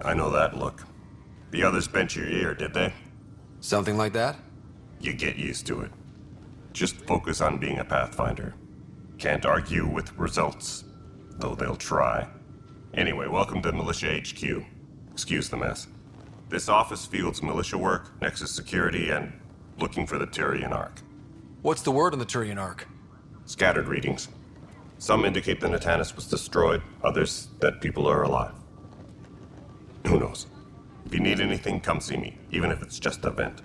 I know that look. The others bent your ear, did they? Something like that? You get used to it. Just focus on being a Pathfinder. Can't argue with results, though they'll try. Anyway, welcome to Militia HQ. Excuse the mess. This office fields militia work, Nexus security, and looking for the Tyrian Ark. What's the word on the Turian Ark? Scattered readings. Some indicate the Natanus was destroyed, others that people are alive. Who knows? If you need anything, come see me, even if it's just a vent.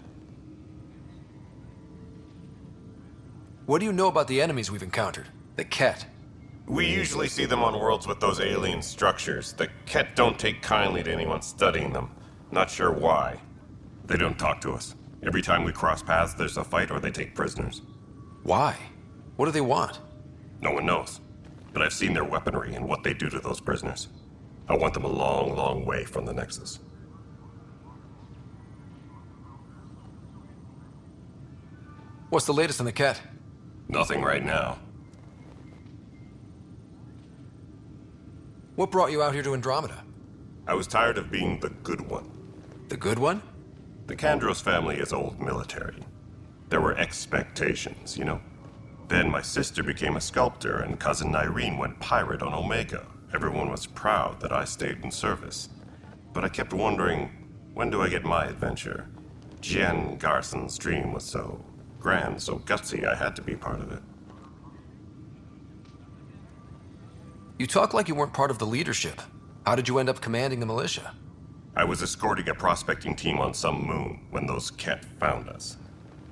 What do you know about the enemies we've encountered? The Ket? We usually see them on worlds with those alien structures. The Ket don't take kindly to anyone studying them. Not sure why. They don't talk to us. Every time we cross paths, there's a fight or they take prisoners. Why? What do they want? No one knows. But I've seen their weaponry and what they do to those prisoners. I want them a long, long way from the Nexus. What's the latest on the Ket? Nothing right now. What brought you out here to Andromeda? I was tired of being the good one. The good one? The Kandros family is old military. There were expectations, you know? Then my sister became a sculptor and cousin Irene went pirate on Omega. Everyone was proud that I stayed in service. But I kept wondering, when do I get my adventure? Jen Garson's dream was so grand, so gutsy, I had to be part of it. You talk like you weren't part of the leadership. How did you end up commanding the militia? I was escorting a prospecting team on some moon when those Ket found us.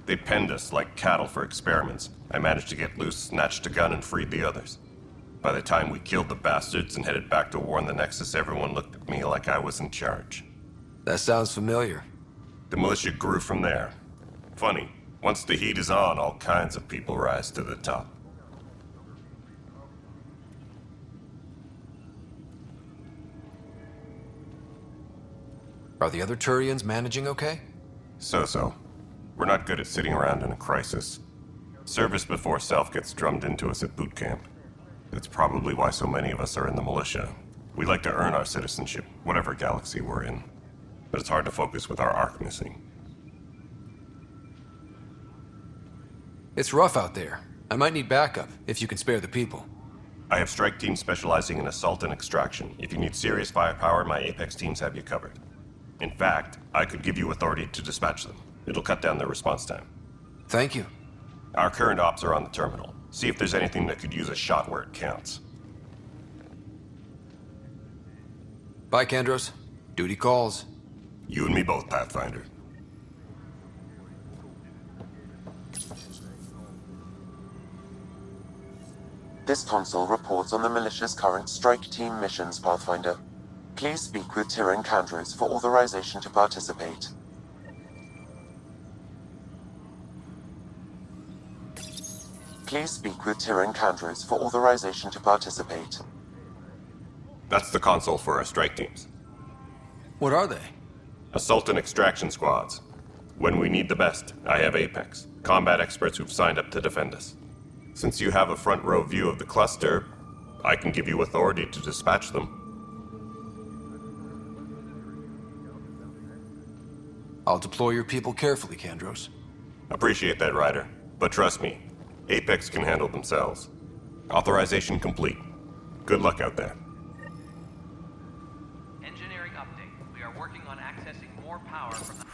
They penned us like cattle for experiments. I managed to get loose, snatched a gun, and freed the others. By the time we killed the bastards and headed back to warn the Nexus, everyone looked at me like I was in charge. That sounds familiar. The militia grew from there. Funny, once the heat is on, all kinds of people rise to the top. Are the other Turians managing okay? So. We're not good at sitting around in a crisis. Service before self gets drummed into us at boot camp. That's probably why so many of us are in the militia. We like to earn our citizenship, whatever galaxy we're in. But it's hard to focus with our arc missing. It's rough out there. I might need backup, if you can spare the people. I have strike teams specializing in assault and extraction. If you need serious firepower, my Apex teams have you covered. In fact, I could give you authority to dispatch them. It'll cut down their response time. Thank you. Our current ops are on the terminal. See if there's anything that could use a shot where it counts. Bye, Kandros. Duty calls. You and me both, Pathfinder. This console reports on the militia's current strike team missions, Pathfinder. Please speak with Tyrian Kandros for authorization to participate. Please speak with Tyrian Kandros for authorization to participate. That's the console for our strike teams. What are they? Assault and extraction squads. When we need the best, I have Apex, combat experts who've signed up to defend us. Since you have a front row view of the cluster, I can give you authority to dispatch them. I'll deploy your people carefully, Kandros. Appreciate that, Ryder. But trust me, Apex can handle themselves. Authorization complete. Good luck out there. Engineering update. We are working on accessing more power from the...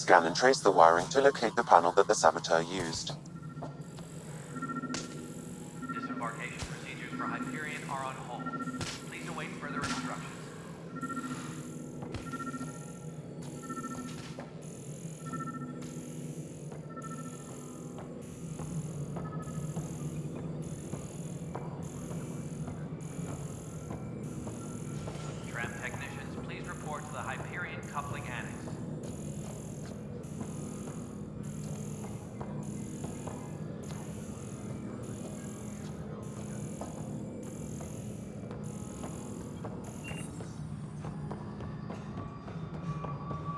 Scan and trace the wiring to locate the panel that the saboteur used. Disembarkation procedures for Hyperion are on hold. Please await further instructions. Tram technicians, please report to the Hyperion coupling annex.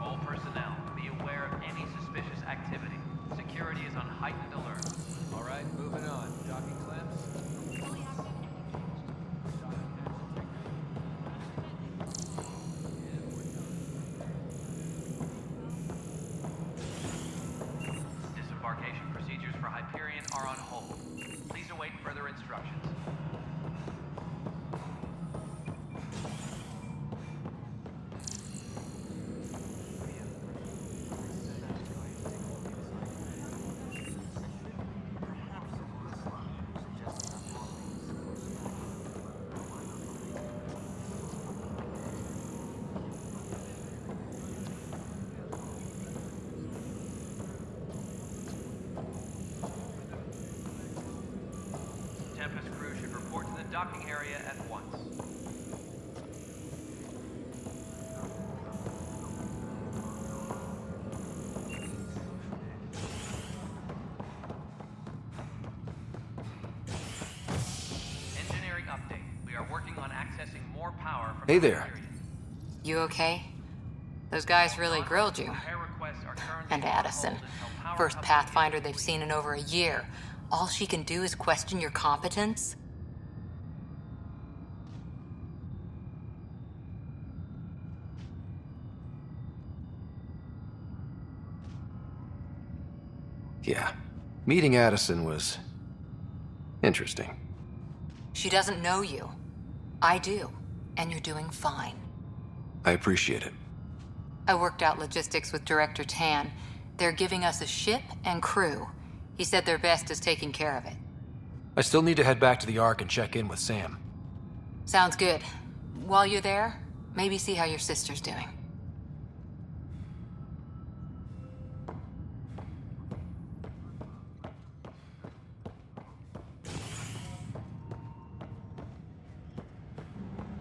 All personnel, be aware of any suspicious activity. Security is on heightened alert. All right, moving on. Docking clamps. Disembarkation procedures for Hyperion are on hold. Please await further instructions. Tempest crew should report to the docking area at once. Engineering update. We are working on accessing more power from Hey the there. Hyperion. You okay? Those guys really grilled you. Repair requests are currently And on Addison. hold until power First coupling Pathfinder is they've complete. seen in over a year. All she can do is question your competence? Yeah. Meeting Addison was interesting. She doesn't know you. I do. And you're doing fine. I appreciate it. I worked out logistics with Director Tan. They're giving us a ship and crew. He said their best is taking care of it. I still need to head back to the Ark and check in with Sam. Sounds good. While you're there, maybe see how your sister's doing.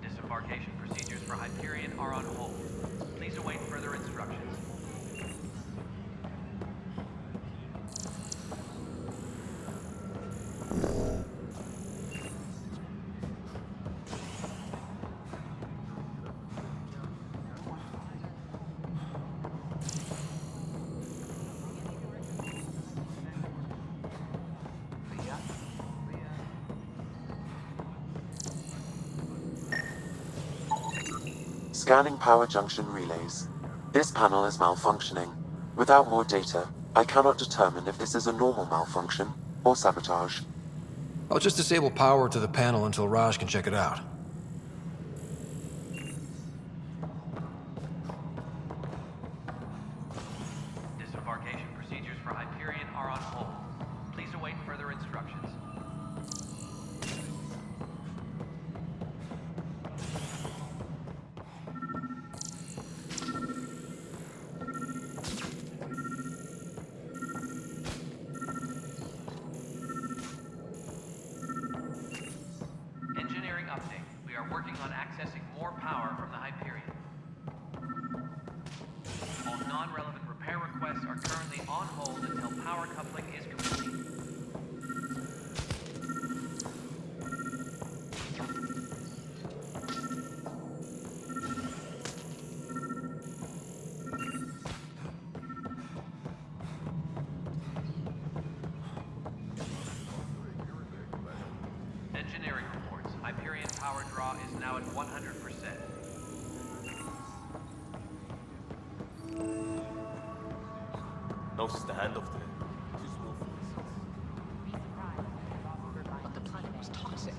Disembarkation procedures for Hyperion are on hold. Please await further instructions. Scanning power junction relays. This panel is malfunctioning. Without more data, I cannot determine if this is a normal malfunction or sabotage. I'll just disable power to the panel until Raj can check it out. Disembarkation procedures for Hyperion are on hold. Please await further instructions. Engineering update. We are working on accessing more power from the Hyperion. All non-relevant repair requests are currently on hold until power coupling is complete. Engineering reports. Hyperion power draw is now at 100%. Notice the handoff today. But the planet was toxic.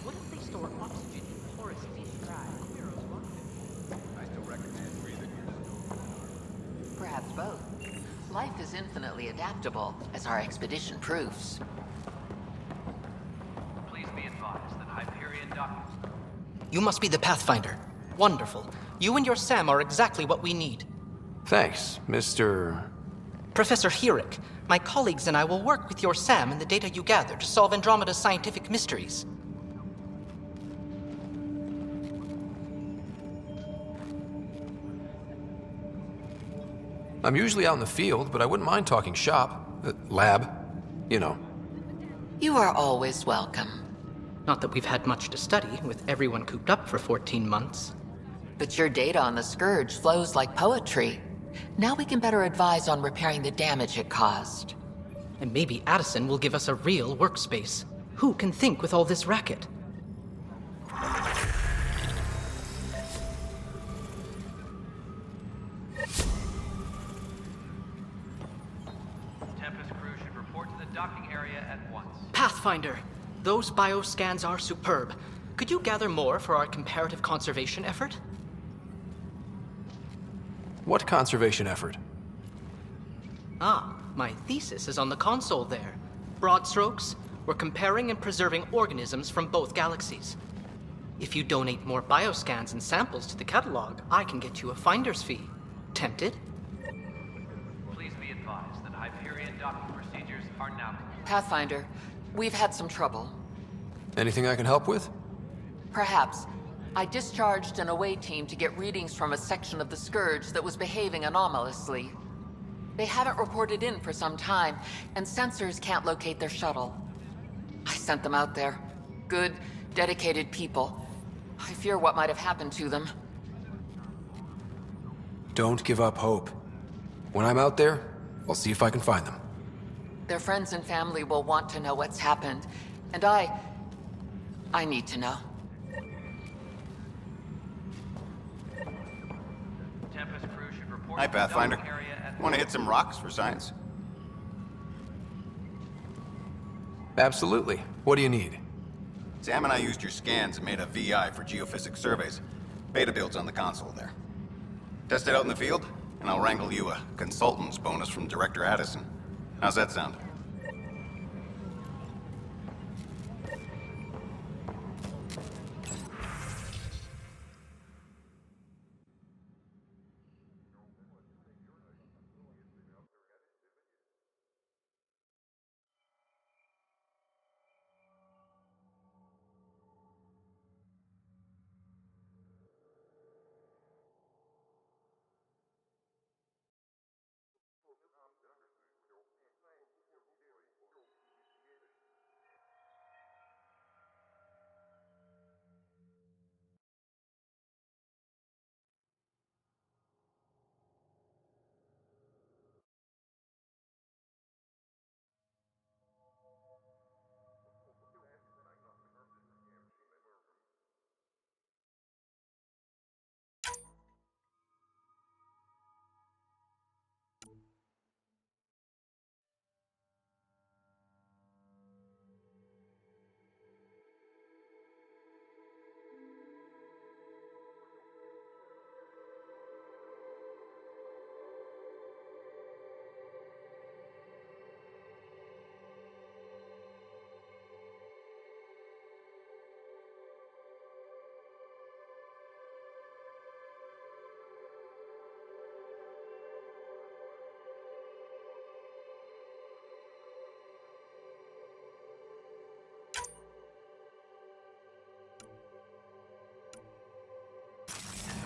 What if they store oxygen in porous fish dry? I still recognize breathing. Perhaps both. life is infinitely adaptable, as our expedition proves. Please be advised that Hyperion docking. You must be the Pathfinder. Wonderful. You and your Sam are exactly what we need. Thanks, Mr. Professor Herrick, my colleagues and I will work with your Sam and the data you gather to solve Andromeda's scientific mysteries. I'm usually out in the field, but I wouldn't mind talking shop. Lab. You know. You are always welcome. Not that we've had much to study, with everyone cooped up for 14 months. But your data on the Scourge flows like poetry. Now we can better advise on repairing the damage it caused. And maybe Addison will give us a real workspace. Who can think with all this racket? Tempest crew should report to the docking area at once. Pathfinder, those bioscans are superb. Could you gather more for our comparative conservation effort? What conservation effort? Ah, my thesis is on the console there. Broad strokes, we're comparing and preserving organisms from both galaxies. If you donate more bioscans and samples to the catalog, I can get you a finder's fee. Tempted? Please be advised that Hyperion docking procedures are now complete. Pathfinder, we've had some trouble. Anything I can help with? Perhaps. I discharged an away team to get readings from a section of the Scourge that was behaving anomalously. They haven't reported in for some time, and sensors can't locate their shuttle. I sent them out there. Good, dedicated people. I fear what might have happened to them. Don't give up hope. When I'm out there, I'll see if I can find them. Their friends and family will want to know what's happened, and I need to know. Tempest crew should report Hi, to the Pathfinder. docking area at Want to once. hit some rocks for science? Absolutely. What do you need? Sam and I used your scans and made a VI for geophysics surveys. Beta builds on the console there. Test it out in the field, and I'll wrangle you a consultant's bonus from Director Addison. How's that sound?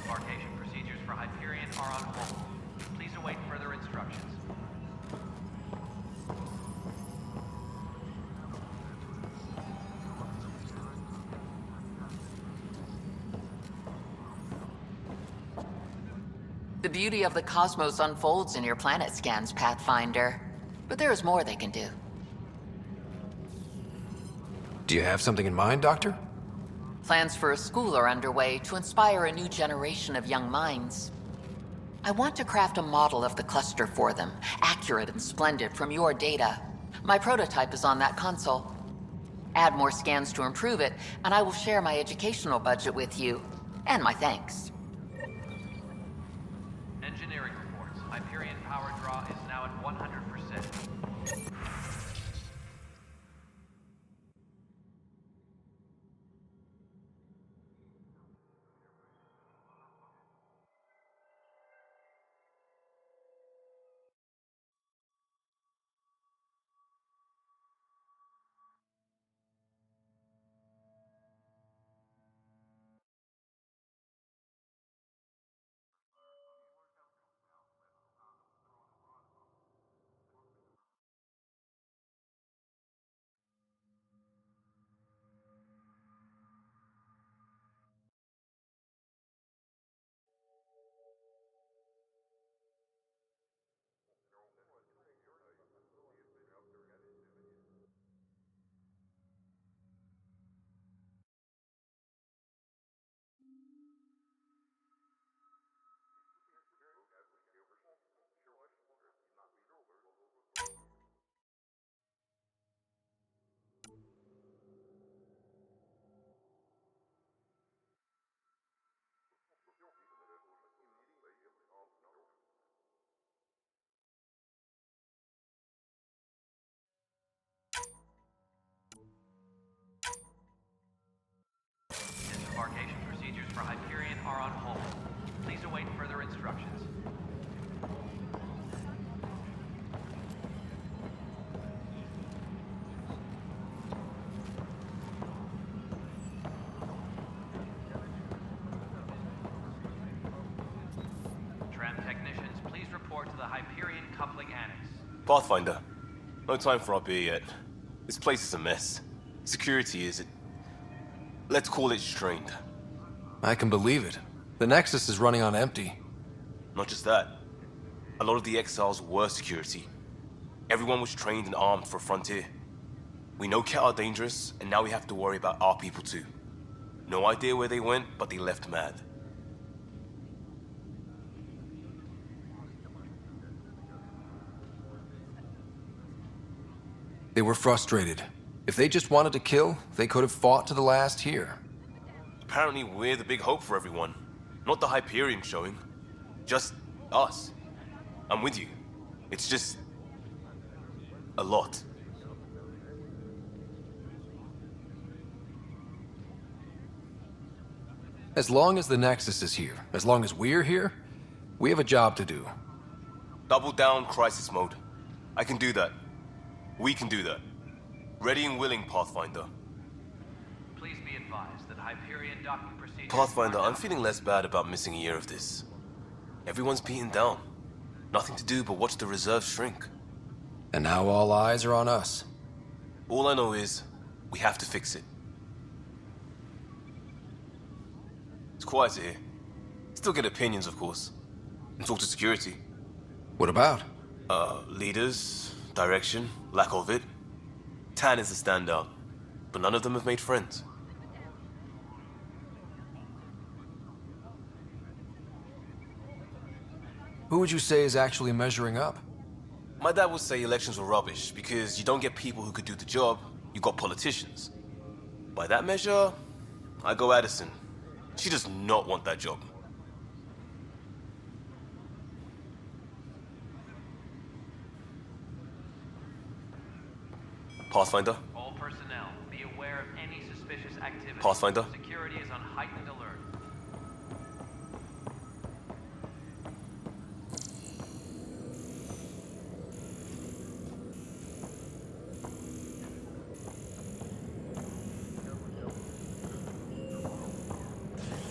Embarkation procedures for Hyperion are on hold. Please await further instructions. The beauty of the cosmos unfolds in your planet scans, Pathfinder. But there is more they can do. Do you have something in mind, Doctor? Plans for a school are underway to inspire a new generation of young minds. I want to craft a model of the cluster for them, accurate and splendid from your data. My prototype is on that console. Add more scans to improve it, and I will share my educational budget with you. And my thanks. Engineering reports. Hyperion power draw is now at 100%. Pathfinder, no time for our beer yet. This place is a mess. Security is, let's call it strained. I can believe it. The Nexus is running on empty. Not just that. A lot of the exiles were security. Everyone was trained and armed for Frontier. We know Ket are dangerous, and now we have to worry about our people too. No idea where they went, but they left mad. They were frustrated. If they just wanted to kill, they could have fought to the last here. Apparently we're the big hope for everyone. Not the Hyperion showing. Just us. I'm with you. It's just... a lot. As long as the Nexus is here, as long as we're here, we have a job to do. Double down crisis mode. I can do that. We can do that. Ready and willing, Pathfinder. Please be advised that Hyperion docking procedures... Pathfinder, I'm feeling less bad about missing a year of this. Everyone's beaten down. Nothing to do but watch the reserves shrink. And now all eyes are on us. All I know is, we have to fix it. It's quiet here. Still get opinions, of course. And talk to security. What about? Leaders, direction, lack of it. Tan is the standout, but none of them have made friends. Who would you say is actually measuring up? My dad would say elections were rubbish because you don't get people who could do the job, you got politicians. By that measure, I go Addison. She does not want that job. Pathfinder? All personnel, be aware of any suspicious activity. Pathfinder? Security is on heightened alert.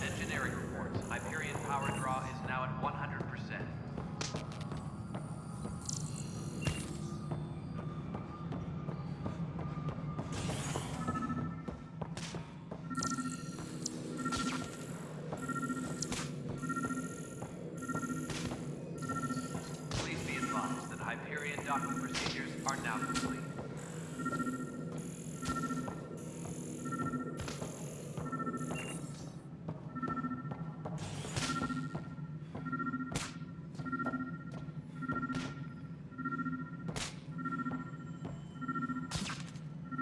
Engineering reports. Hyperion power draw is now at 100%. Please be advised that Hyperion docking procedures are now complete.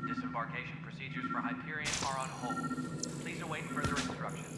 Disembarkation procedures for Hyperion are on hold. Please await further instructions.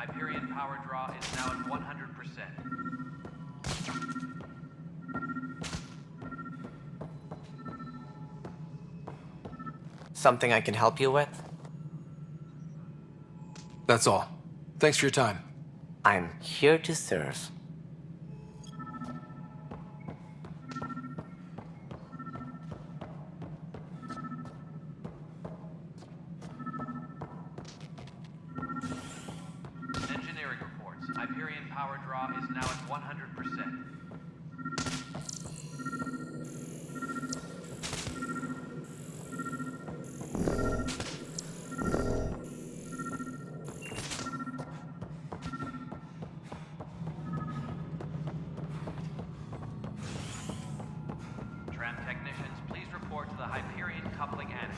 Hyperion power draw is now at 100%. Something I can help you with? That's all. Thanks for your time. I'm here to serve. Engineering reports. Hyperion power draw is now at 100%. Tram technicians, please report to the Hyperion coupling annex.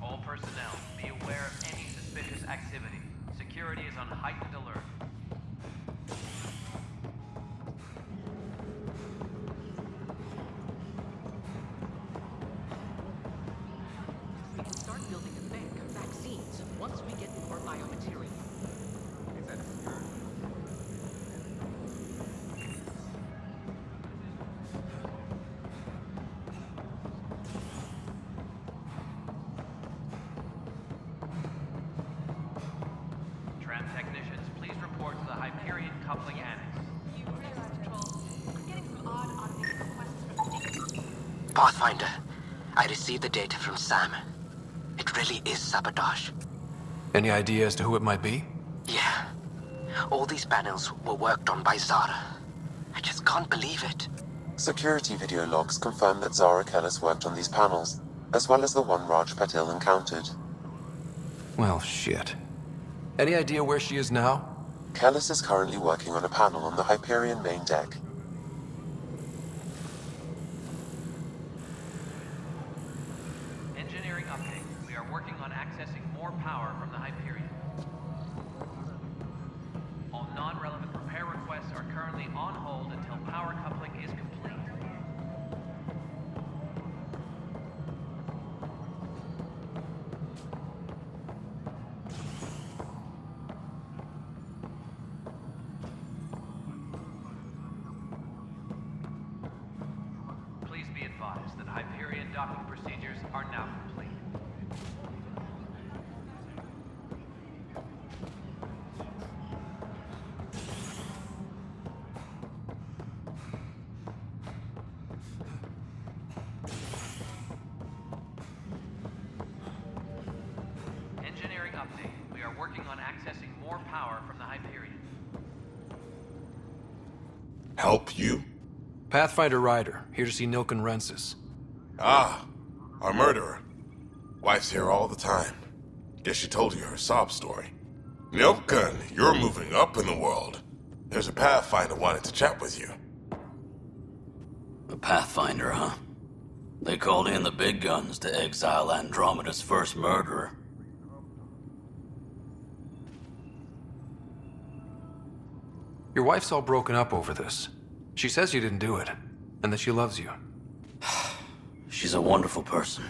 All personnel, be aware of any suspicious activity. Security is on heightened alert. We can start building a bank of vaccines once we get more biomaterial. Tram technicians, please report to the Hyperion coupling annex. Pathfinder, I received the data from Sam. It really is sabotage. Any idea as to who it might be? Yeah. All these panels were worked on by Zara. I just can't believe it. Security video logs confirm that Zara Kellis worked on these panels, as well as the one Raj Patil encountered. Well, shit. Any idea where she is now? Kellis is currently working on a panel on the Hyperion main deck. Engineering update. We are working on accessing more power from the Hyperion. All non-relevant repair requests are currently on hold until power coupling is complete. Please be advised that Hyperion docking procedures are now complete. Engineering update. We are working on accessing more power from the Hyperion. Help you? Pathfinder Ryder, here to see Nilken Rensis. Ah, our murderer. Wife's here all the time. Guess she told you her sob story. Nilken, you're moving up in the world. There's a Pathfinder wanted to chat with you. A Pathfinder, huh? They called in the big guns to exile Andromeda's first murderer. Your wife's all broken up over this. She says you didn't do it, and that she loves you. She's a wonderful person.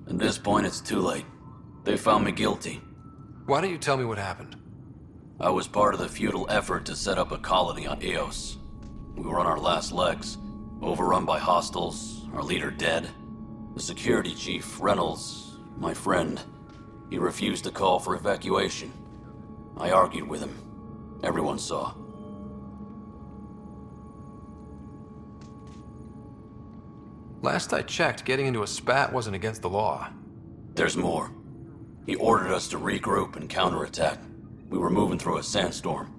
At this point, it's too late. They found me guilty. Why don't you tell me what happened? I was part of the futile effort to set up a colony on Eos. We were on our last legs, overrun by hostiles, our leader dead. The security chief, Reynolds, my friend, he refused to call for evacuation. I argued with him. Everyone saw. Last I checked, getting into a spat wasn't against the law. There's more. He ordered us to regroup and counterattack. We were moving through a sandstorm.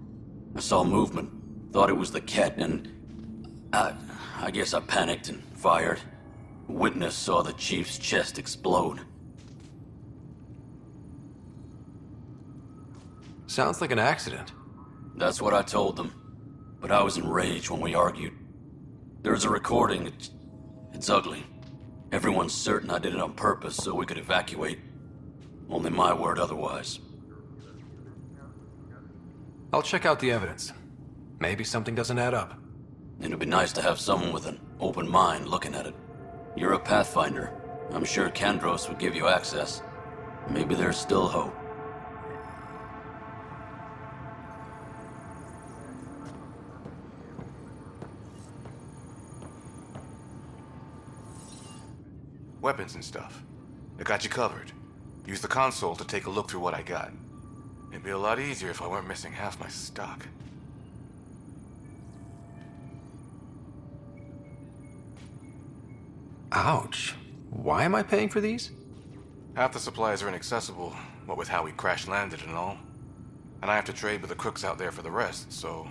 I saw movement, thought it was the Ket, and I guess I panicked and fired. Witness saw the chief's chest explode. Sounds like an accident. That's what I told them. But I was enraged when we argued. There's a recording. It's ugly. Everyone's certain I did it on purpose so we could evacuate. Only my word otherwise. I'll check out the evidence. Maybe something doesn't add up. It'd be nice to have someone with an open mind looking at it. You're a Pathfinder. I'm sure Kandros would give you access. Maybe there's still hope. Weapons and stuff. I got you covered. Use the console to take a look through what I got. It'd be a lot easier if I weren't missing half my stock. Ouch. Why am I paying for these? Half the supplies are inaccessible, what with how we crash-landed and all. And I have to trade with the crooks out there for the rest, so...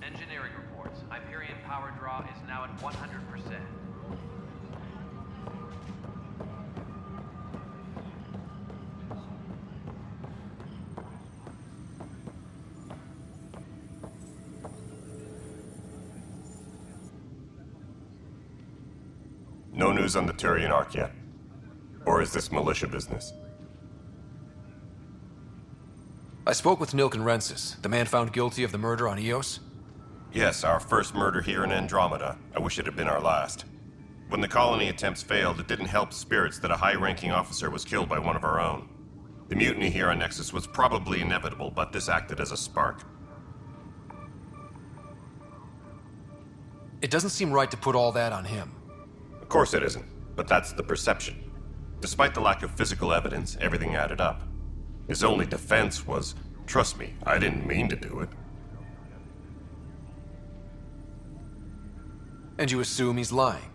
Engineering reports. Hyperion power draw is now at 100%. No news on the Turian Ark yet? Or is this militia business? I spoke with Nilken Rensis, the man found guilty of the murder on Eos. Yes, our first murder here in Andromeda. I wish it had been our last. When the colony attempts failed, it didn't help spirits that a high-ranking officer was killed by one of our own. The mutiny here on Nexus was probably inevitable, but this acted as a spark. It doesn't seem right to put all that on him. Of course it isn't, but that's the perception. Despite the lack of physical evidence, everything added up. His only defense was, trust me, I didn't mean to do it. And you assume he's lying?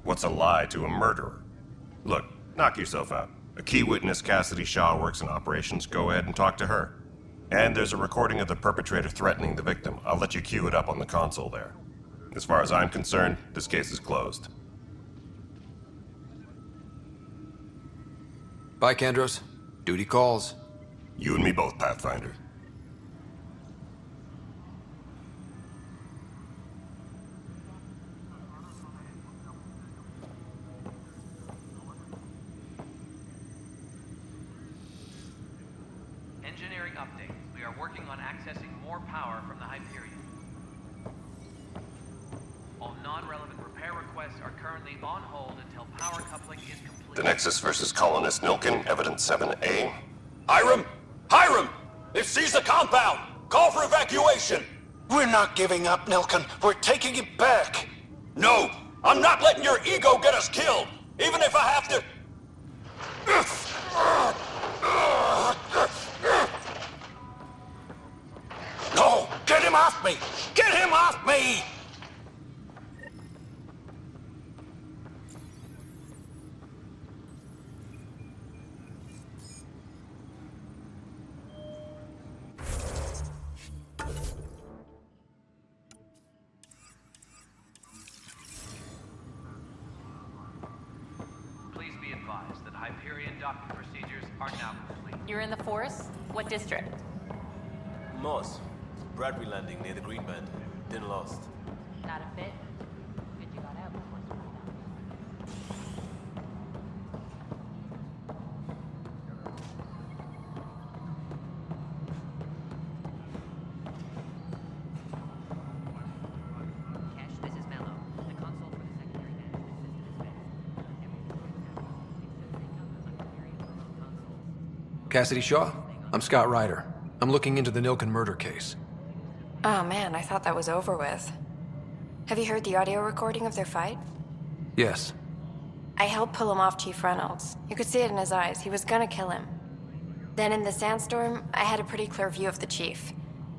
What's a lie to a murderer? Look, knock yourself out. A key witness, Cassidy Shaw, works in operations. Go ahead and talk to her. And there's a recording of the perpetrator threatening the victim. I'll let you cue it up on the console there. As far as I'm concerned, this case is closed. Bye, Kandros. Duty calls. You and me both, Pathfinder. Engineering update. We are working on accessing more power from the Hyperion. All non-relevant repair requests are currently on hold until power coupling is complete. The Nexus versus Colonist Nilken, Evidence 7A. Hiram! Hiram! They've seized the compound! Call for evacuation! We're not giving up, Nilken. We're taking it back. No! I'm not letting your ego get us killed! Even if I have to... No! Get him off me! Get him off me! Please be advised that Hyperion docking procedures are now complete. You're in the Force? What district? Moss. Bradbury Landing near the Green Band. Didn't lost. Not a fit? Good you got out before you find out. Cash, this is Mallow. The console for the secondary management system is fixed. Cassidy Shaw? I'm Scott Ryder. I'm looking into the Nilken murder case. Oh man, I thought that was over with. Have you heard the audio recording of their fight? Yes. I helped pull him off Chief Reynolds. You could see it in his eyes. He was gonna kill him. Then in the sandstorm, I had a pretty clear view of the Chief.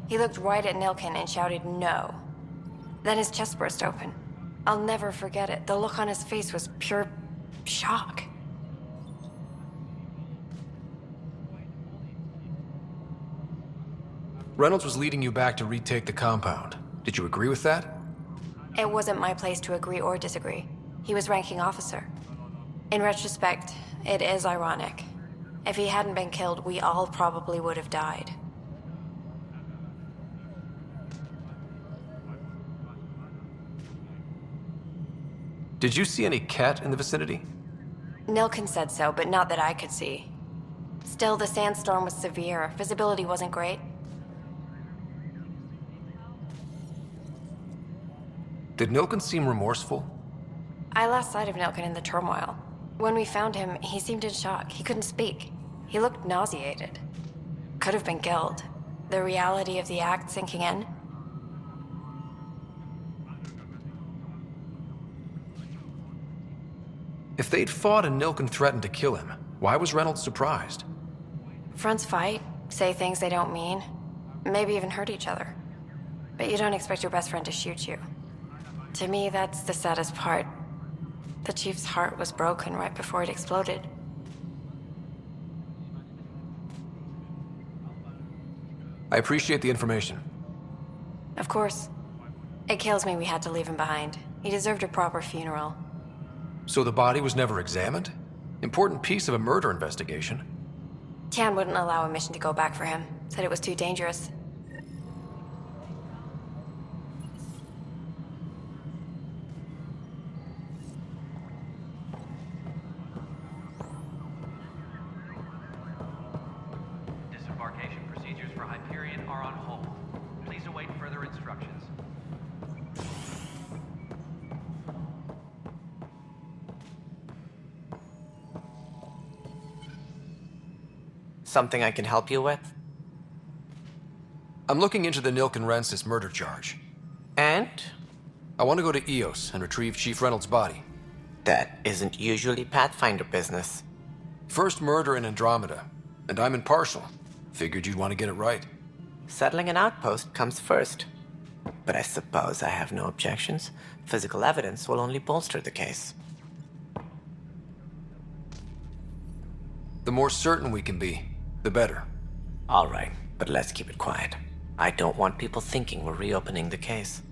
He looked right at Nilken and shouted no. Then his chest burst open. I'll never forget it. The look on his face was pure shock. Reynolds was leading you back to retake the compound. Did you agree with that? It wasn't my place to agree or disagree. He was ranking officer. In retrospect, it is ironic. If he hadn't been killed, we all probably would have died. Did you see any cat in the vicinity? Nilken said so, but not that I could see. Still, the sandstorm was severe. Visibility wasn't great. Did Nilken seem remorseful? I lost sight of Nilken in the turmoil. When we found him, he seemed in shock. He couldn't speak. He looked nauseated. Could have been killed. The reality of the act sinking in. If they'd fought and Nilken threatened to kill him, why was Reynolds surprised? Fronts fight, say things they don't mean, maybe even hurt each other. But you don't expect your best friend to shoot you. To me, that's the saddest part. The Chief's heart was broken right before it exploded. I appreciate the information. Of course. It kills me we had to leave him behind. He deserved a proper funeral. So the body was never examined? Important piece of a murder investigation. Tian wouldn't allow a mission to go back for him. Said it was too dangerous. Disembarkation procedures for Hyperion are on hold. Please await further instructions. Something I can help you with? I'm looking into the Nilken Rensis murder charge. And? I want to go to EOS and retrieve Chief Reynolds' body. That isn't usually Pathfinder business. First murder in Andromeda, and I'm impartial. Figured you'd want to get it right. Settling an outpost comes first. But I suppose I have no objections. Physical evidence will only bolster the case. The more certain we can be, the better. All right, but let's keep it quiet. I don't want people thinking we're reopening the case.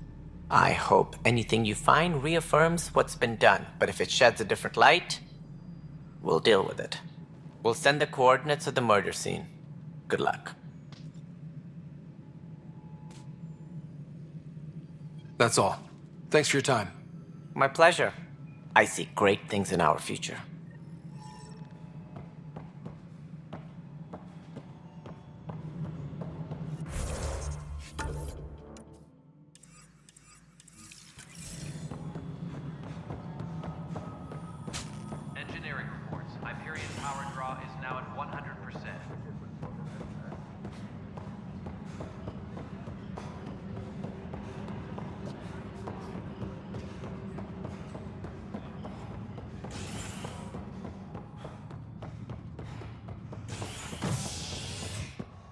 I hope anything you find reaffirms what's been done, but if it sheds a different light, we'll deal with it. We'll send the coordinates of the murder scene. Good luck. That's all. Thanks for your time. My pleasure. I see great things in our future. Engineering reports. Hyperion power draw is now at 100%.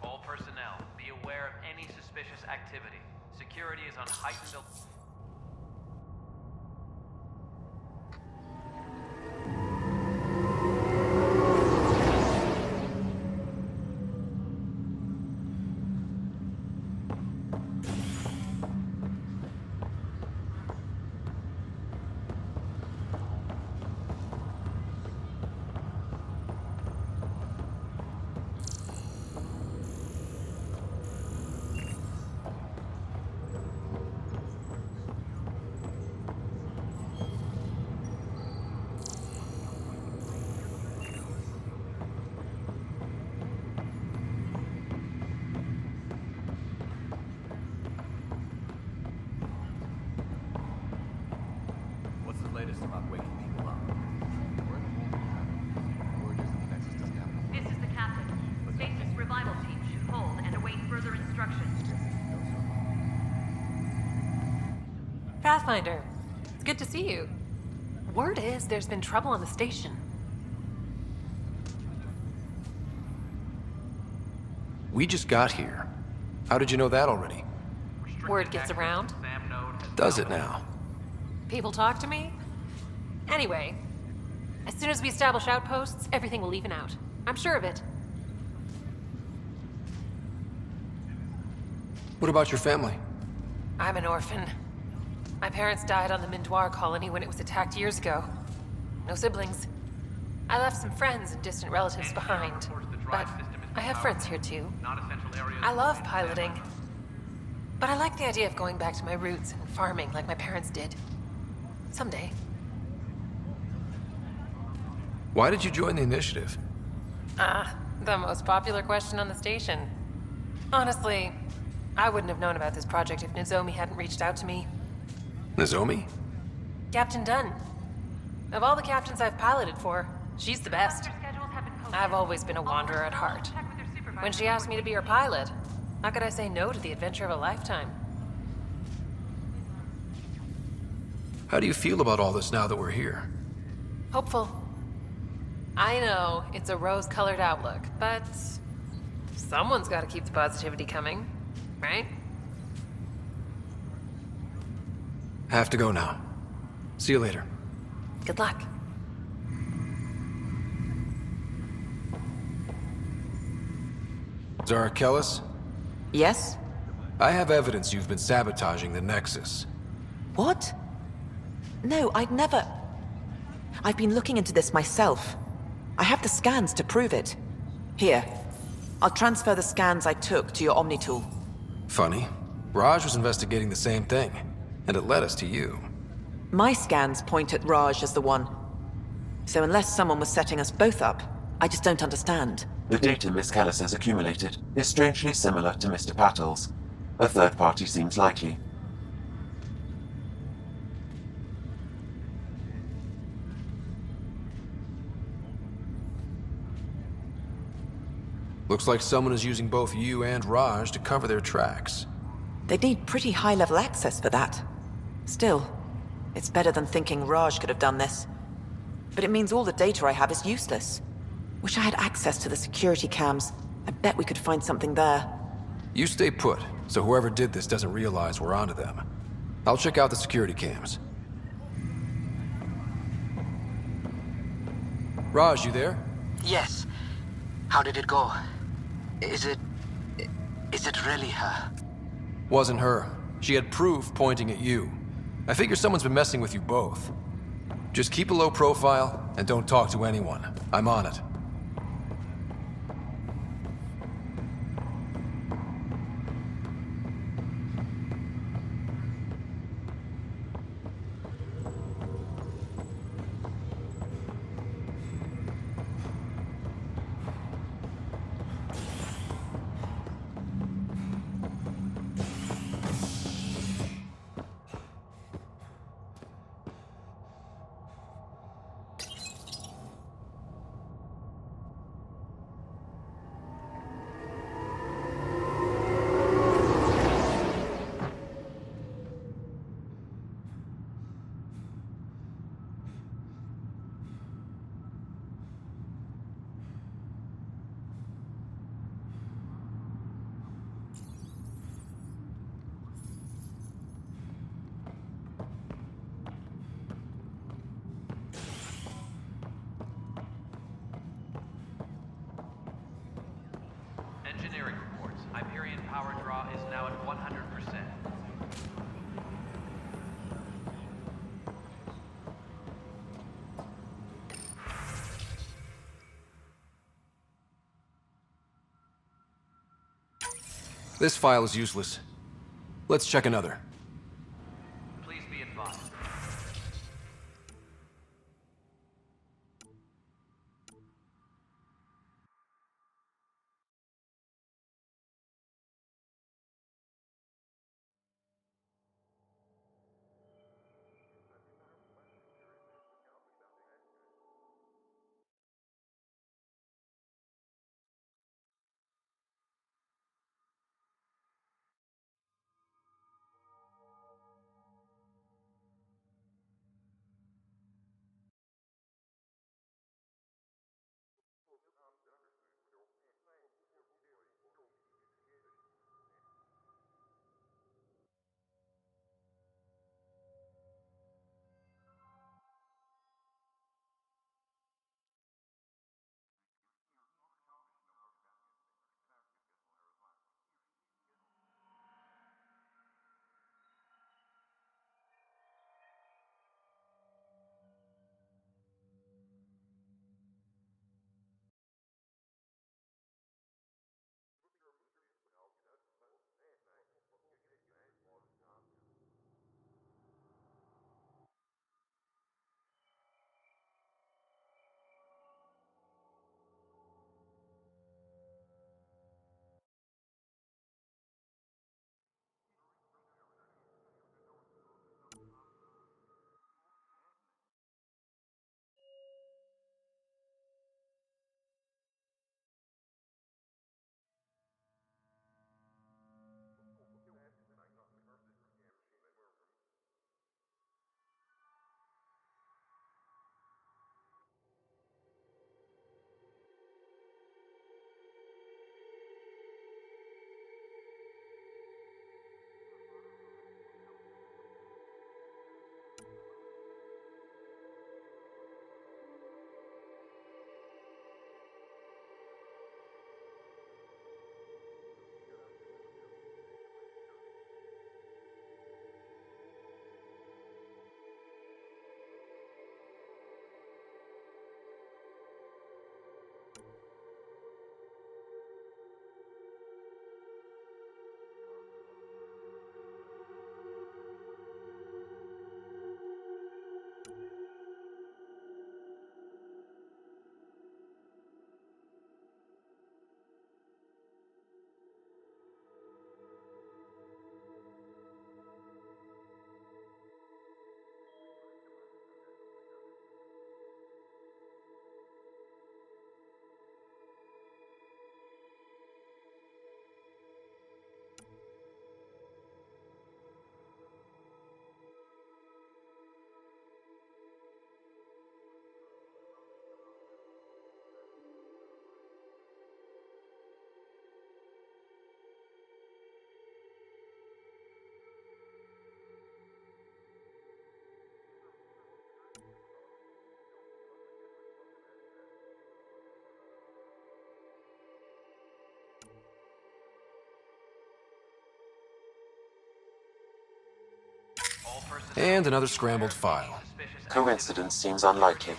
All personnel, be aware of any suspicious activity. Security is on heightened alert. What's the latest about waking people up? We're in a war. Warriors in the Nexus doesn't have This is the captain. Stasis revival team should hold and await further instructions. Pathfinder, it's good to see you. Word is there's been trouble on the station. We just got here. How did you know that already? Word gets around. Does it now? People talk to me. Anyway, as soon as we establish outposts, everything will even out. I'm sure of it. What about your family? I'm an orphan. My parents died on the Mindoir colony when it was attacked years ago. No siblings. I left some friends and distant relatives behind, but I have friends here too. I love piloting, but I like the idea of going back to my roots and farming like my parents did. Someday. Why did you join the initiative? The most popular question on the station. Honestly, I wouldn't have known about this project if Nozomi hadn't reached out to me. Nozomi? Captain Dunn. Of all the captains I've piloted for, she's the best. I've always been a wanderer at heart. When she asked me to be her pilot, how could I say no to the adventure of a lifetime? How do you feel about all this now that we're here? Hopeful. I know it's a rose-colored outlook, but someone's got to keep the positivity coming, right? Have to go now. See you later. Good luck. Zara Kellis? Yes? I have evidence you've been sabotaging the Nexus. What? No, I'd never... I've been looking into this myself. I have the scans to prove it. Here, I'll transfer the scans I took to your Omni tool. Funny. Raj was investigating the same thing, and it led us to you. My scans point at Raj as the one. So unless someone was setting us both up, I just don't understand. The data Miss Callis has accumulated is strangely similar to Mr. Patel's. A third party seems likely. Looks like someone is using both you and Raj to cover their tracks. They'd need pretty high-level access for that. Still, it's better than thinking Raj could have done this. But it means all the data I have is useless. Wish I had access to the security cams. I bet we could find something there. You stay put, so whoever did this doesn't realize we're onto them. I'll check out the security cams. Raj, you there? Yes. How did it go? Is it really her? Wasn't her. She had proof pointing at you. I figure someone's been messing with you both. Just keep a low profile and don't talk to anyone. I'm on it. Engineering reports. Hyperion power draw is now at 100%. This file is useless. Let's check another. Please be advised. And another scrambled file. Coincidence seems unlikely.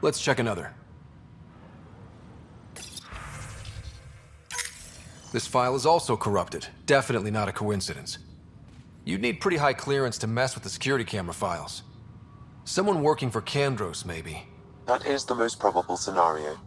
Let's check another. This file is also corrupted. Definitely not a coincidence. You'd need pretty high clearance to mess with the security camera files. Someone working for Kandros, maybe. That is the most probable scenario.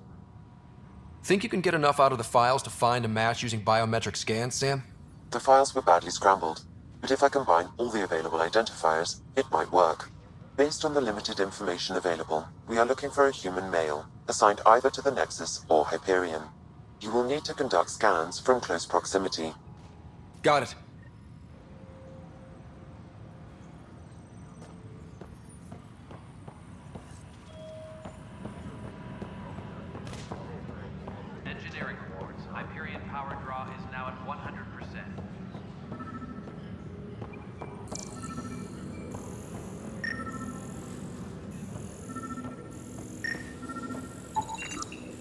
Think you can get enough out of the files to find a match using biometric scans, Sam? The files were badly scrambled, but if I combine all the available identifiers, it might work. Based on the limited information available, we are looking for a human male, assigned either to the Nexus or Hyperion. You will need to conduct scans from close proximity. Got it. Engineering reports. Hyperion power draw is now at 100%.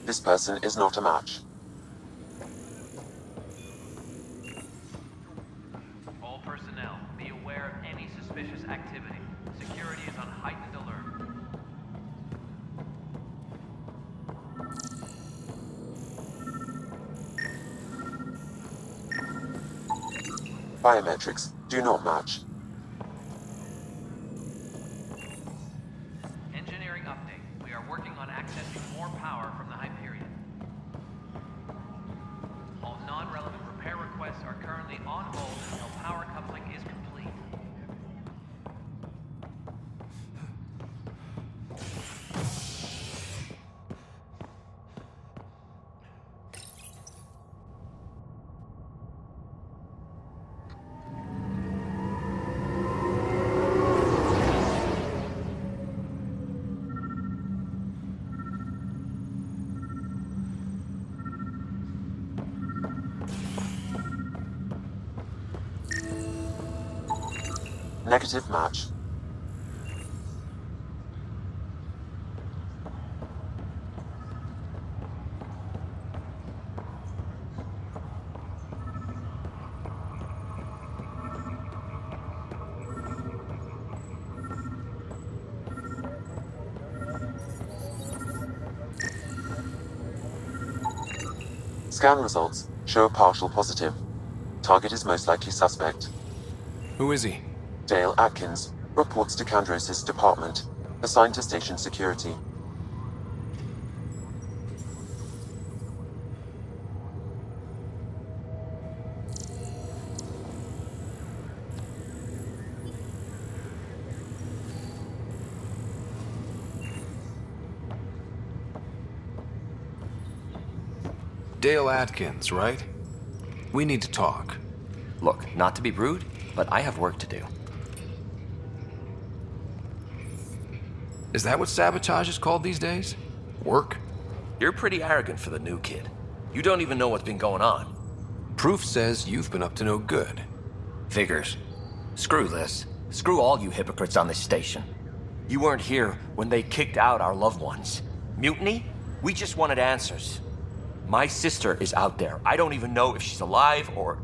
This person is not a match. All personnel, be aware of any suspicious activity. Security is on heightened alert. Biometrics do not match. Engineering update. We are working on accessing more power from the Hyperion. All non-relevant repair requests are currently on hold until power coupling is complete. Negative match. Scan results show a partial positive. Target is most likely suspect. Who is he? Dale Atkins reports to Kandros' department, assigned to station security. Dale Atkins, right? We need to talk. Look, not to be rude, but I have work to do. Is that what sabotage is called these days? Work? You're pretty arrogant for the new kid. You don't even know what's been going on. Proof says you've been up to no good. Figures. Screw this. Screw all you hypocrites on this station. You weren't here when they kicked out our loved ones. Mutiny? We just wanted answers. My sister is out there. I don't even know if she's alive or...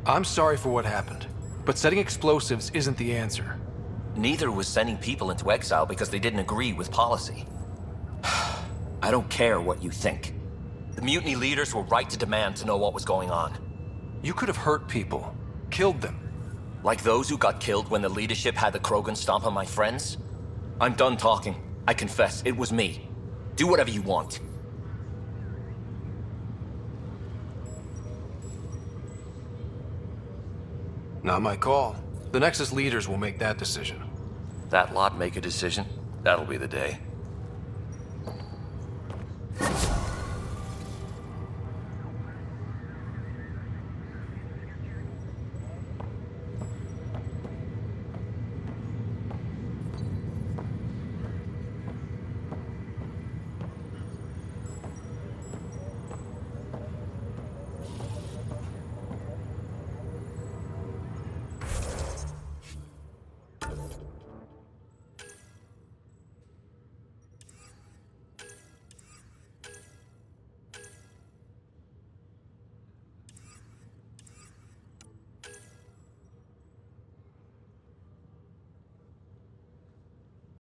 I'm sorry for what happened, but setting explosives isn't the answer. Neither was sending people into exile because they didn't agree with policy. I don't care what you think. The mutiny leaders were right to demand to know what was going on. You could have hurt people, killed them. Like those who got killed when the leadership had the Krogan stomp on my friends? I'm done talking. I confess, it was me. Do whatever you want. Not my call. The Nexus leaders will make that decision. That lot make a decision? That'll be the day.